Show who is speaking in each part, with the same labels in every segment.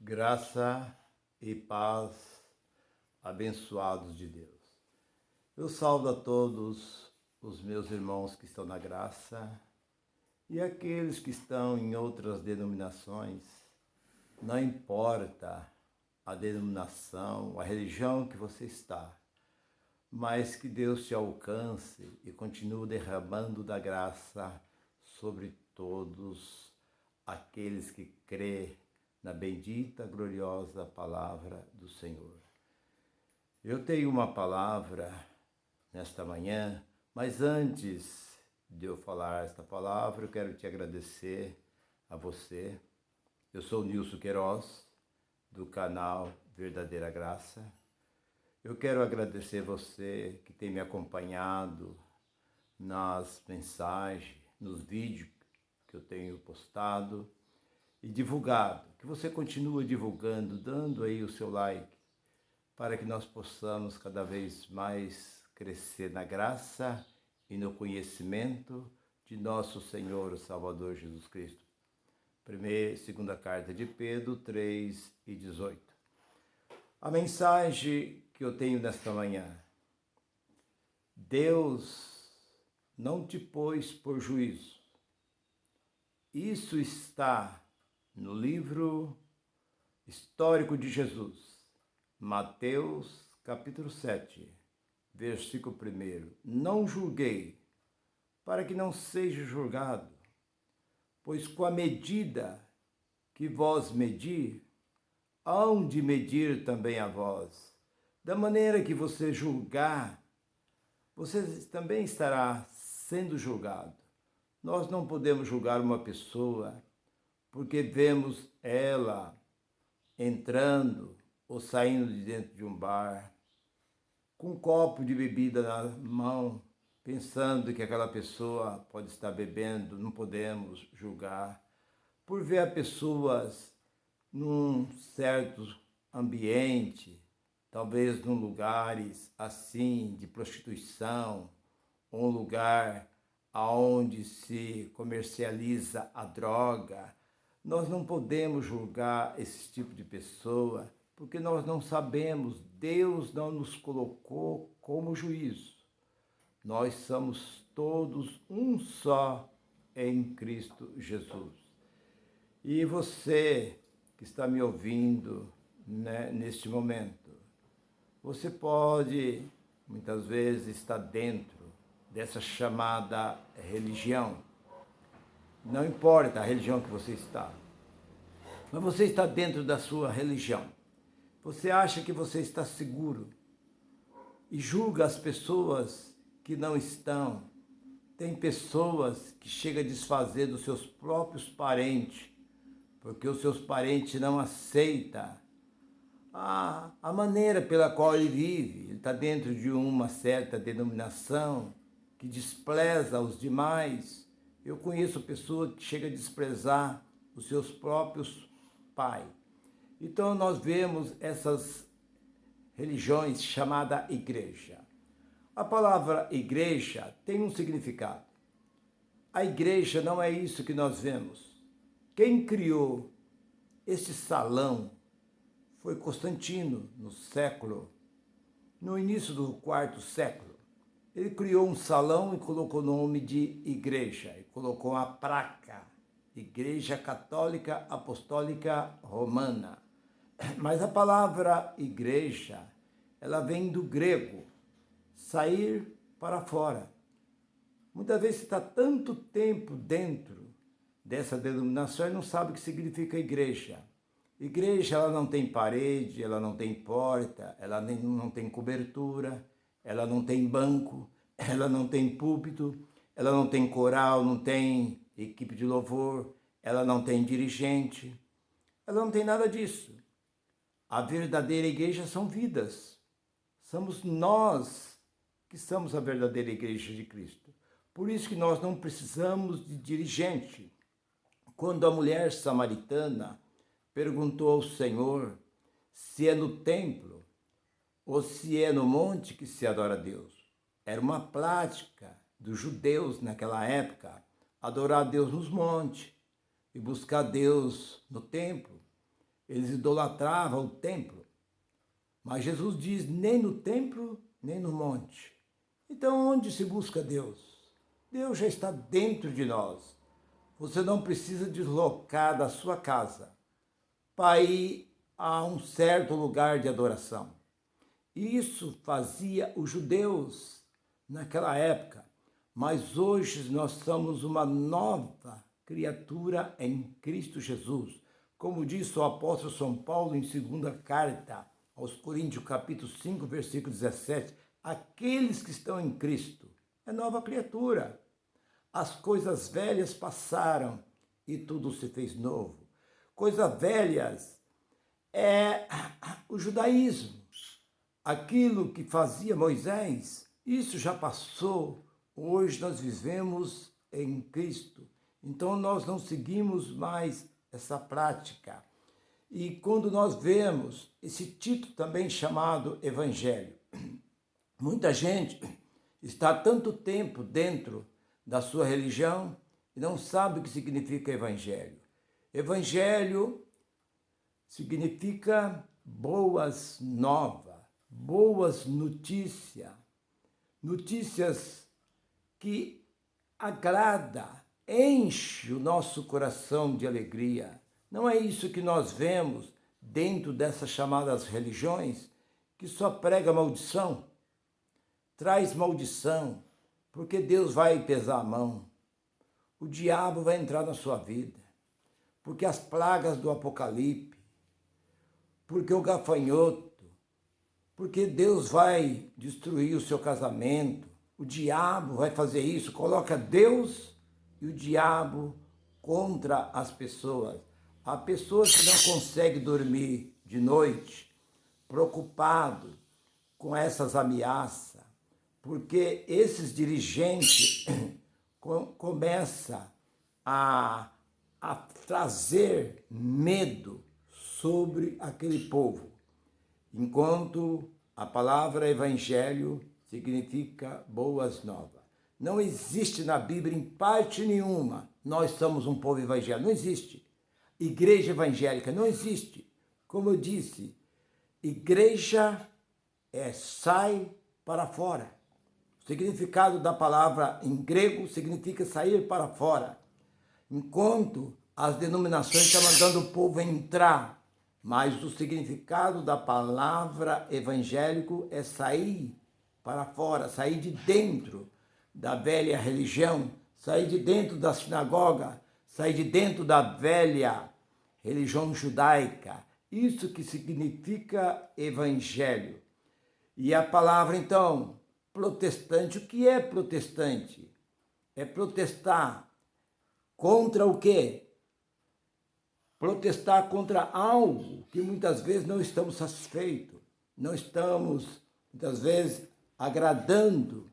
Speaker 1: Graça e paz, abençoados de Deus. Eu saúdo a todos os meus irmãos que estão na graça e aqueles que estão em outras denominações. Não importa a denominação, a religião que você está, mas que Deus te alcance e continue derramando da graça sobre todos aqueles que crêem na bendita, gloriosa palavra do Senhor. Eu tenho uma palavra nesta manhã, mas antes de eu falar esta palavra, eu quero te agradecer a você. Eu sou Nilson Queiroz, do canal Verdadeira Graça. Eu quero agradecer você que tem me acompanhado nas mensagens, nos vídeos que eu tenho postado e divulgado, que você continue divulgando, dando aí o seu like, para que nós possamos cada vez mais crescer na graça e no conhecimento de nosso Senhor e Salvador Jesus Cristo. Segunda carta de Pedro 3:18. A mensagem que eu tenho nesta manhã: Deus não te pôs por juízo. Isso está no livro histórico de Jesus, Mateus capítulo 7, versículo 1. Não julguei, para que não seja julgado, pois com a medida que vós medir, hão de medir também a vós. Da maneira que você julgar, você também estará sendo julgado. Nós não podemos julgar uma pessoa porque vemos ela entrando ou saindo de dentro de um bar, com um copo de bebida na mão, pensando que aquela pessoa pode estar bebendo. Não podemos julgar. Por ver pessoas num certo ambiente, talvez num lugares assim de prostituição, um lugar onde se comercializa a droga, nós não podemos julgar esse tipo de pessoa, porque nós não sabemos, Deus não nos colocou como juízo. Nós somos todos um só em Cristo Jesus. E você que está me ouvindo, né, neste momento, você pode muitas vezes estar dentro dessa chamada religião. Não importa a religião que você está, mas você está dentro da sua religião. Você acha que você está seguro e julga as pessoas que não estão. Tem pessoas que chegam a desfazer dos seus próprios parentes, porque os seus parentes não aceitam a maneira pela qual ele vive. Ele está dentro de uma certa denominação que despreza os demais. Eu conheço pessoas que chegam a desprezar os seus próprios pais. Então nós vemos essas religiões chamada igreja. A palavra igreja tem um significado. A igreja não é isso que nós vemos. Quem criou este salão foi Constantino, no início do quarto século. Ele criou um salão e colocou o nome de igreja, e colocou a placa, Igreja Católica Apostólica Romana. Mas a palavra igreja, ela vem do grego, sair para fora. Muitas vezes você está tanto tempo dentro dessa denominação e não sabe o que significa igreja. Igreja, ela não tem parede, ela não tem porta, ela não tem cobertura, ela não tem banco, ela não tem púlpito, ela não tem coral, não tem equipe de louvor, ela não tem dirigente, ela não tem nada disso. A verdadeira igreja são vidas. Somos nós que somos a verdadeira igreja de Cristo. Por isso que nós não precisamos de dirigente. Quando a mulher samaritana perguntou ao Senhor se é no templo ou se é no monte que se adora a Deus. Era uma prática dos judeus naquela época, adorar a Deus nos montes e buscar Deus no templo. Eles idolatravam o templo. Mas Jesus diz, nem no templo, nem no monte. Então, onde se busca Deus? Deus já está dentro de nós. Você não precisa deslocar da sua casa para ir a um certo lugar de adoração. Isso fazia os judeus naquela época. Mas hoje nós somos uma nova criatura em Cristo Jesus. Como disse o apóstolo São Paulo em 2ª carta aos Coríntios, capítulo 5, versículo 17, aqueles que estão em Cristo é nova criatura. As coisas velhas passaram e tudo se fez novo. Coisas velhas é o judaísmo. Aquilo que fazia Moisés, isso já passou. Hoje nós vivemos em Cristo. Então nós não seguimos mais essa prática. E quando nós vemos esse título também chamado Evangelho, muita gente está há tanto tempo dentro da sua religião e não sabe o que significa Evangelho. Evangelho significa boas novas, boas notícias, notícias que agrada, enche o nosso coração de alegria. Não é isso que nós vemos dentro dessas chamadas religiões, que só prega maldição, traz maldição, porque Deus vai pesar a mão, o diabo vai entrar na sua vida, porque as pragas do Apocalipse, porque o gafanhoto, porque Deus vai destruir o seu casamento, o diabo vai fazer isso, coloca Deus e o diabo contra as pessoas. Há pessoas que não conseguem dormir de noite, preocupado com essas ameaças, porque esses dirigentes começam a trazer medo sobre aquele povo, enquanto a palavra evangelho significa boas novas. Não existe na Bíblia, em parte nenhuma, nós somos um povo evangélico. Não existe. Igreja evangélica não existe. Como eu disse, igreja sai para fora. O significado da palavra em grego significa sair para fora. Enquanto as denominações estão mandando o povo entrar, mas o significado da palavra evangélico é sair para fora, sair de dentro da velha religião, sair de dentro da sinagoga, sair de dentro da velha religião judaica. Isso que significa evangelho. E a palavra, então, protestante, o que é protestante? É protestar contra o quê? Protestar contra algo que muitas vezes não estamos satisfeitos, não estamos, muitas vezes, agradando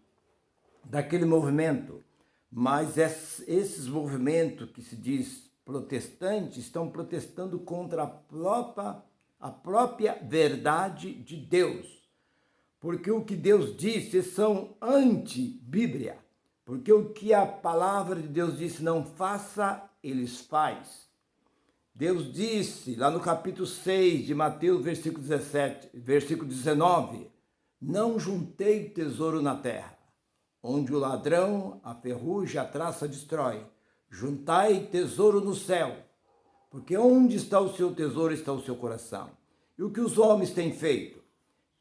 Speaker 1: daquele movimento. Mas esses movimentos que se diz protestantes estão protestando contra a própria verdade de Deus. Porque o que Deus disse são anti-Bíblia. Porque o que a palavra de Deus disse não faça, eles fazem. Deus disse lá no capítulo 6 de Mateus, versículo 19, não juntei tesouro na terra, onde o ladrão, a ferrugem, a traça destrói. Juntai tesouro no céu, porque onde está o seu tesouro está o seu coração. E o que os homens têm feito?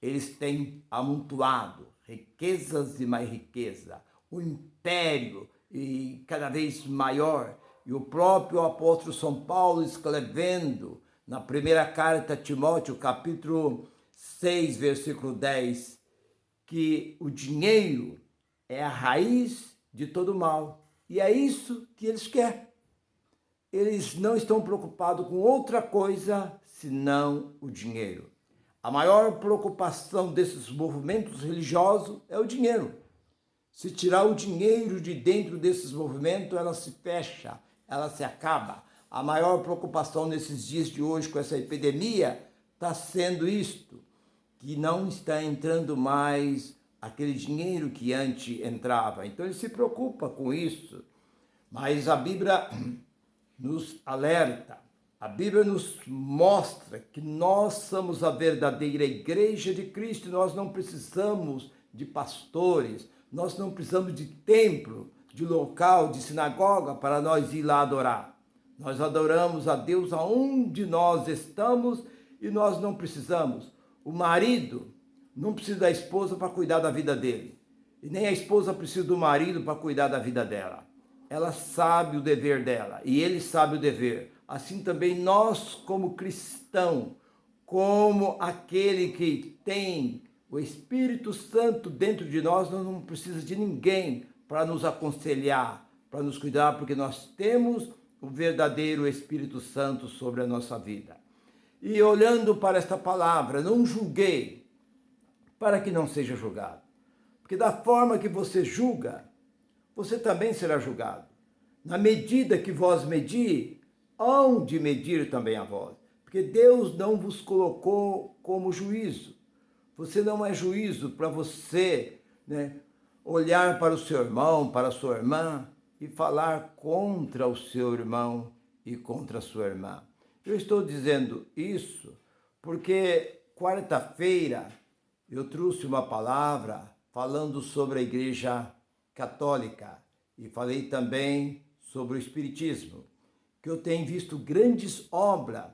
Speaker 1: Eles têm amontoado riquezas e mais riqueza, o império e cada vez maior. E o próprio apóstolo São Paulo escrevendo na primeira carta a Timóteo, capítulo 6, versículo 10, que o dinheiro é a raiz de todo mal. E é isso que eles querem. Eles não estão preocupados com outra coisa senão o dinheiro. A maior preocupação desses movimentos religiosos é o dinheiro. Se tirar o dinheiro de dentro desses movimentos, ela se fecha, ela se acaba. A maior preocupação nesses dias de hoje com essa epidemia está sendo isto, que não está entrando mais aquele dinheiro que antes entrava. Então ele se preocupa com isso. Mas a Bíblia nos alerta. A Bíblia nos mostra que nós somos a verdadeira igreja de Cristo. Nós não precisamos de pastores, nós não precisamos de templo, de local, de sinagoga para nós ir lá adorar. Nós adoramos a Deus aonde nós estamos e nós não precisamos. O marido não precisa da esposa para cuidar da vida dele. E nem a esposa precisa do marido para cuidar da vida dela. Ela sabe o dever dela e ele sabe o dever. Assim também nós, como cristão, como aquele que tem o Espírito Santo dentro de nós, nós não precisamos de ninguém para nos aconselhar, para nos cuidar, porque nós temos o verdadeiro Espírito Santo sobre a nossa vida. E olhando para esta palavra, não julguei, para que não seja julgado. Porque da forma que você julga, você também será julgado. Na medida que vós medir, hão de medir também a vós. Porque Deus não vos colocou como juízo. Você não é juízo para você, olhar para o seu irmão, para a sua irmã e falar contra o seu irmão e contra a sua irmã. Eu estou dizendo isso porque quarta-feira eu trouxe uma palavra falando sobre a Igreja Católica e falei também sobre o Espiritismo, que eu tenho visto grandes obras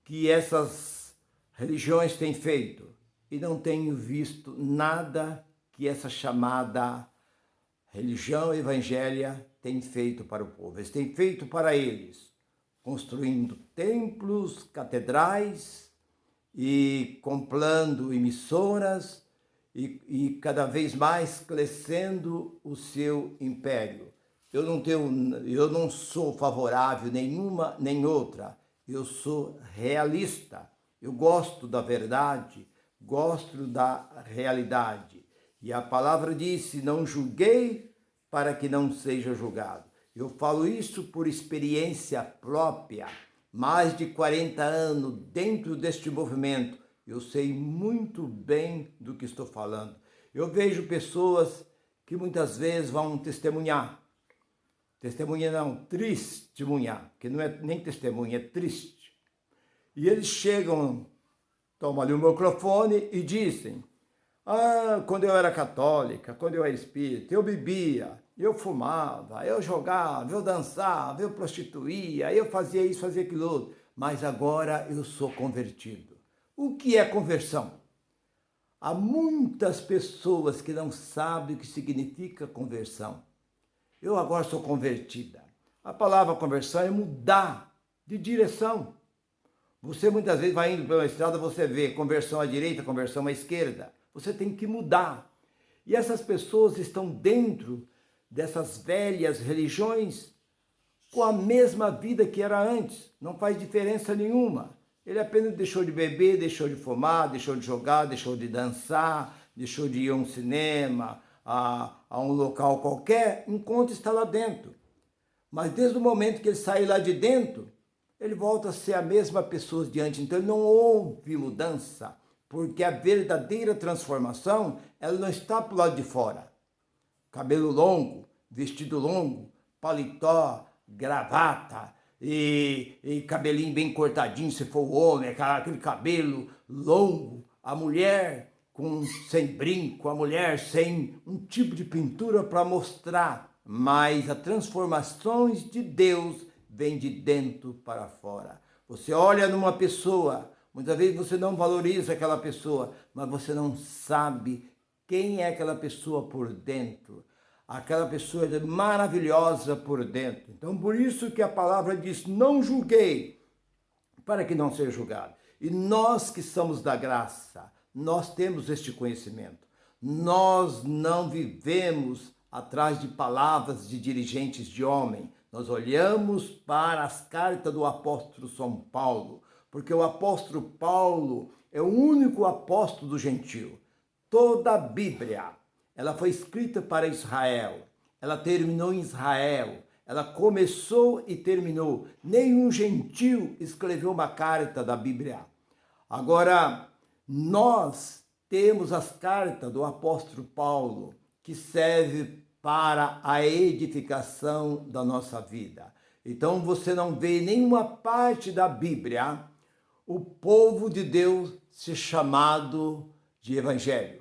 Speaker 1: que essas religiões têm feito e não tenho visto nada que essa chamada religião evangélica tem feito para o povo. Eles têm feito para eles, construindo templos, catedrais e comprando emissoras e cada vez mais crescendo o seu império. Eu não sou favorável nenhuma nem outra. Eu sou realista. Eu gosto da verdade, gosto da realidade. E a palavra disse: não julguei para que não seja julgado. Eu falo isso por experiência própria. Mais de 40 anos dentro deste movimento. Eu sei muito bem do que estou falando. Eu vejo pessoas que muitas vezes vão testemunhar. Testemunha não, testemunhar, que não é nem testemunha, é triste. E eles chegam, tomam ali o microfone e dizem: quando eu era católica, quando eu era espírita, eu bebia, eu fumava, eu jogava, eu dançava, eu prostituía, eu fazia isso, fazia aquilo outro, mas agora eu sou convertido. O que é conversão? Há muitas pessoas que não sabem o que significa conversão. Eu agora sou convertida. A palavra conversão é mudar de direção. Você muitas vezes vai indo pela estrada, você vê conversão à direita, conversão à esquerda. Você tem que mudar. E essas pessoas estão dentro dessas velhas religiões com a mesma vida que era antes. Não faz diferença nenhuma. Ele apenas deixou de beber, deixou de fumar, deixou de jogar, deixou de dançar, deixou de ir a um cinema, a um local qualquer, enquanto está lá dentro. Mas desde o momento que ele sai lá de dentro, ele volta a ser a mesma pessoa diante. Então não houve mudança, porque a verdadeira transformação, ela não está para o lado de fora. Cabelo longo, vestido longo, paletó, gravata e cabelinho bem cortadinho, se for o homem, aquele cabelo longo, a mulher sem brinco, a mulher sem um tipo de pintura para mostrar, mas as transformações de Deus vêm de dentro para fora. Você olha numa pessoa, muitas vezes você não valoriza aquela pessoa, mas você não sabe quem é aquela pessoa por dentro. Aquela pessoa é maravilhosa por dentro. Então, por isso que a palavra diz: não julguei, para que não seja julgado. E nós que somos da graça, nós temos este conhecimento. Nós não vivemos atrás de palavras de dirigentes de homem. Nós olhamos para as cartas do apóstolo São Paulo, porque o apóstolo Paulo é o único apóstolo do gentio. Toda a Bíblia, ela foi escrita para Israel, ela terminou em Israel, ela começou e terminou. Nenhum gentio escreveu uma carta da Bíblia. Agora, nós temos as cartas do apóstolo Paulo, que serve para a edificação da nossa vida. Então você não vê em nenhuma parte da Bíblia o povo de Deus ser chamado de evangelho.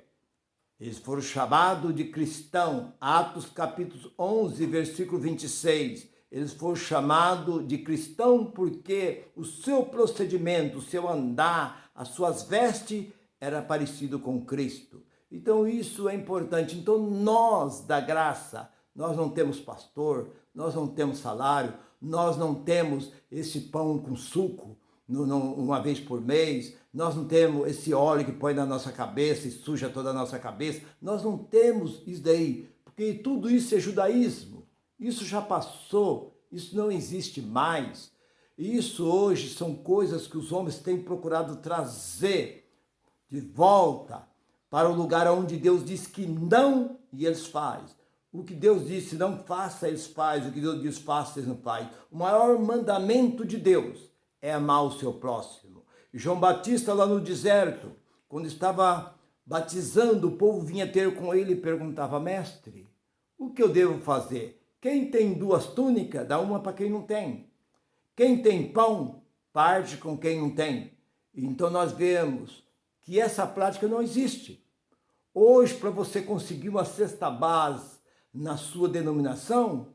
Speaker 1: Eles foram chamados de cristão. Atos capítulo 11, versículo 26. Eles foram chamados de cristão porque o seu procedimento, o seu andar, as suas vestes era parecido com Cristo. Então isso é importante. Então nós da graça, nós não temos pastor, nós não temos salário, nós não temos esse pão com suco uma vez por mês, nós não temos esse óleo que põe na nossa cabeça e suja toda a nossa cabeça, nós não temos isso daí, porque tudo isso é judaísmo, isso já passou, isso não existe mais, e isso hoje são coisas que os homens têm procurado trazer de volta para o lugar onde Deus diz que não, e eles fazem. O que Deus disse não faça, eles fazem. O que Deus diz faça, eles não fazem. O maior mandamento de Deus é amar o seu próximo. E João Batista lá no deserto, quando estava batizando, o povo vinha ter com ele e perguntava: mestre, o que eu devo fazer? Quem tem 2 túnicas, dá uma para quem não tem. Quem tem pão, parte com quem não tem. Então nós vemos que essa prática não existe. Hoje, para você conseguir uma cesta básica na sua denominação,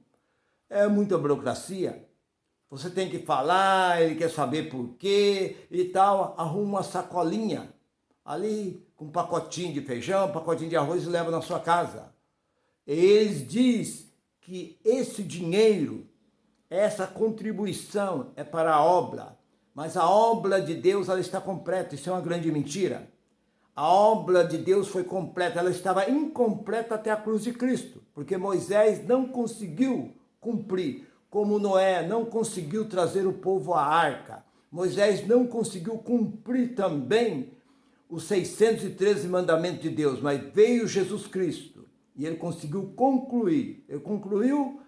Speaker 1: é muita burocracia. Você tem que falar, ele quer saber por quê e tal, arruma uma sacolinha ali com um pacotinho de feijão, um pacotinho de arroz e leva na sua casa. Eles dizem que esse dinheiro, essa contribuição é para a obra, mas a obra de Deus ela está completa. Isso é uma grande mentira. A obra de Deus foi completa, ela estava incompleta até a cruz de Cristo, porque Moisés não conseguiu cumprir, como Noé não conseguiu trazer o povo à arca. Moisés não conseguiu cumprir também os 613 mandamentos de Deus, mas veio Jesus Cristo e ele conseguiu concluir. Ele concluiu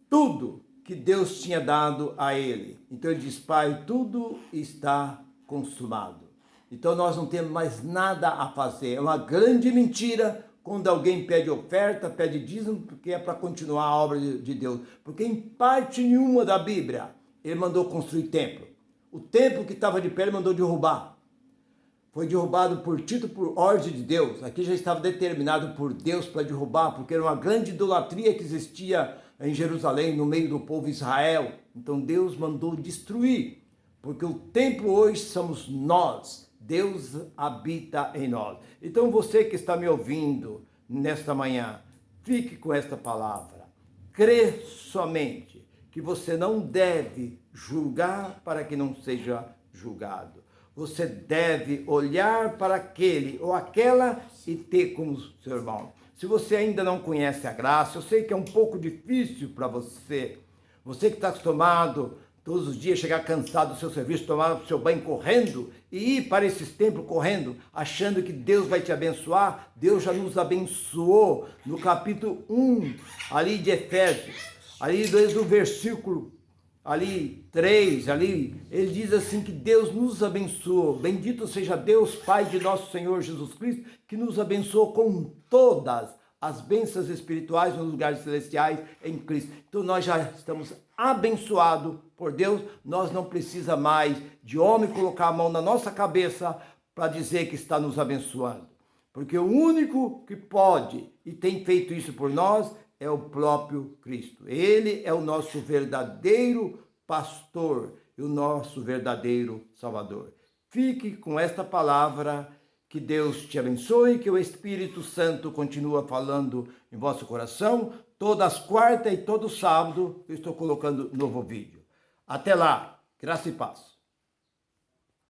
Speaker 1: tudo que Deus tinha dado a ele. Então ele diz: Pai, tudo está consumado. Então nós não temos mais nada a fazer. É uma grande mentira quando alguém pede oferta, pede dízimo, porque é para continuar a obra de Deus. Porque em parte nenhuma da Bíblia ele mandou construir templo. O templo que estava de pé ele mandou derrubar. Foi derrubado por Tito por ordem de Deus. Aqui já estava determinado por Deus para derrubar, porque era uma grande idolatria que existia em Jerusalém, no meio do povo Israel. Então Deus mandou destruir, porque o templo hoje somos nós. Deus habita em nós. Então você que está me ouvindo nesta manhã, fique com esta palavra. Crê somente que você não deve julgar para que não seja julgado. Você deve olhar para aquele ou aquela e ter como seu irmão. Se você ainda não conhece a graça, eu sei que é um pouco difícil para você. Você que está acostumado todos os dias chegar cansado do seu serviço, tomar o seu banho correndo e ir para esses templos correndo, achando que Deus vai te abençoar. Deus já nos abençoou no capítulo 1, ali de Efésios, ali desde o versículo 3, ele diz assim que Deus nos abençoou. Bendito seja Deus, Pai de nosso Senhor Jesus Cristo, que nos abençoou com todas as bênçãos espirituais nos lugares celestiais em Cristo. Então nós já estamos abençoados por Deus, nós não precisa mais de homem colocar a mão na nossa cabeça para dizer que está nos abençoando. Porque o único que pode e tem feito isso por nós é o próprio Cristo. Ele é o nosso verdadeiro pastor e o nosso verdadeiro Salvador. Fique com esta palavra. Que Deus te abençoe, que o Espírito Santo continue falando em vosso coração. Todas as quartas e todo sábado eu estou colocando novo vídeo. Até lá, graça e paz.